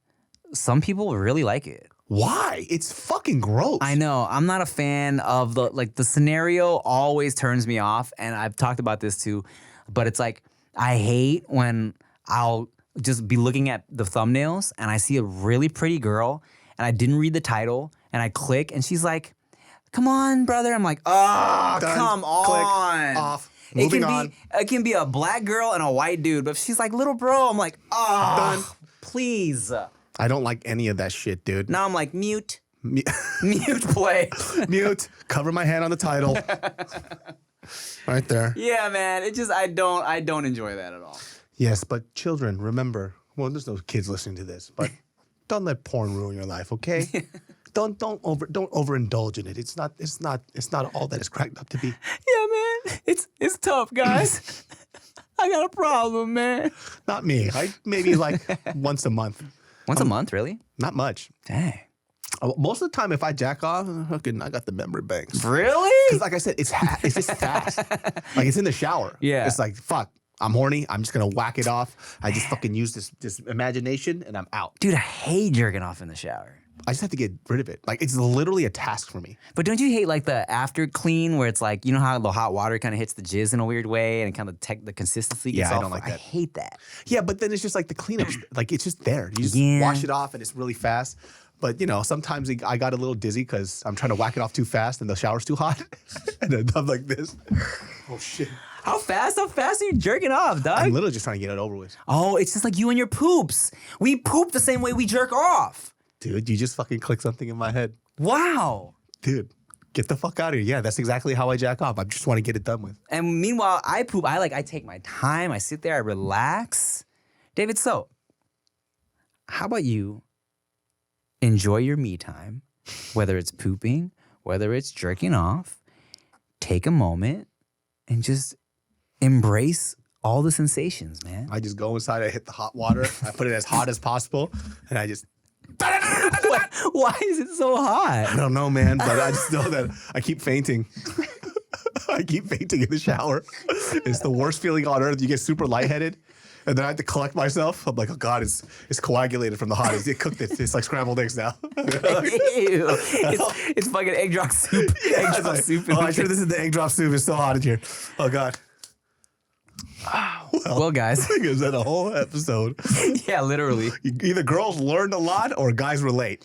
Some people really like it. Why? It's fucking gross. I know. I'm not a fan of the scenario always turns me off, and I've talked about this too, but it's like I hate when I'll just be looking at the thumbnails and I see a really pretty girl and I didn't read the title and I click and she's like, "Come on, brother." I'm like, "Oh, Done. come on." Click. Off. Moving on. It can be a black girl and a white dude, but if she's like, "Little bro," I'm like, "Oh, Done. please." I don't like any of that shit, dude. Now I'm like, mute. Mute play. Mute. Cover my hand on the title. Right there. Yeah, man. It just I don't enjoy that at all. Yes, but children, remember. Well, there's no kids listening to this, but don't let porn ruin your life, okay? Don't overindulge in it. It's not all that it's cracked up to be. Yeah, man. It's tough, guys. I got a problem, man. Not me. Maybe like once a month. Once a month, really? Not much. Dang. Most of the time, if I jack off, I got the memory banks. Really? Because like I said, it's just fast. Like it's in the shower. Yeah. It's like, fuck, I'm horny. I'm just going to whack it off. I just fucking use this imagination and I'm out. Dude, I hate jerking off in the shower. I just have to get rid of it. Like it's literally a task for me. But don't you hate like the after clean where it's like, you know how the hot water kind of hits the jizz in a weird way and kind of the consistency gets Yeah, I off? don't like that. I hate that. Yeah, but then it's just like the cleanup. Like it's just there. You just Yeah. wash it off and it's really fast. But sometimes I got a little dizzy because I'm trying to whack it off too fast and the shower's too hot. And then I'm like this. Oh shit. How fast are you jerking off, dog? I'm literally just trying to get it over with. Oh, it's just like you and your poops. We poop the same way we jerk off. Dude, you just fucking click something in my head. Wow. Dude, get the fuck out of here. Yeah, that's exactly how I jack off. I just want to get it done with. And meanwhile, I poop. I take my time. I sit there. I relax. David, so how about you enjoy your me time, whether it's pooping, whether it's jerking off, take a moment and just embrace all the sensations, man. I just go inside, I hit the hot water, I put it as hot as possible, and I just... Why is it so hot? I don't know, man, but I just know that I keep fainting. I keep fainting in the shower. It's the worst feeling on earth. You get super lightheaded, and then I have to collect myself. I'm like, oh God, it's coagulated from the hot. It cooked it. It's like scrambled eggs now. Ew. It's fucking egg drop soup. Yeah, Egg it's drop like, soup. oh, I'm sure this is the egg drop soup. It's so hot in here. Oh God. Well, guys. I think it was that a whole episode. Yeah, literally. Either girls learned a lot or guys relate.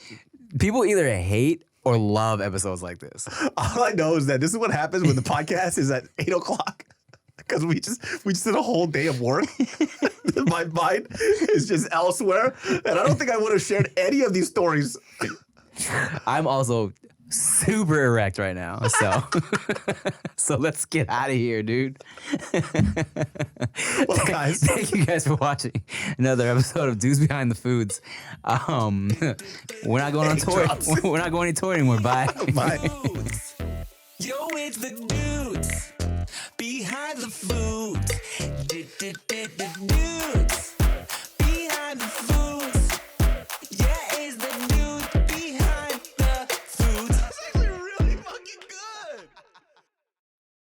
People Either hate or love episodes like this. All I know is that this is what happens when the podcast is at 8 o'clock. Because we just did a whole day of work. My mind is just elsewhere. And I don't think I would have shared any of these stories. I'm also super erect right now, so so let's get out of here, dude. Well, guys. Thank you guys for watching another episode of Dudes Behind the Foods. We're not going on tour. We're not going on tour anymore. Bye. Bye. Yo, it's the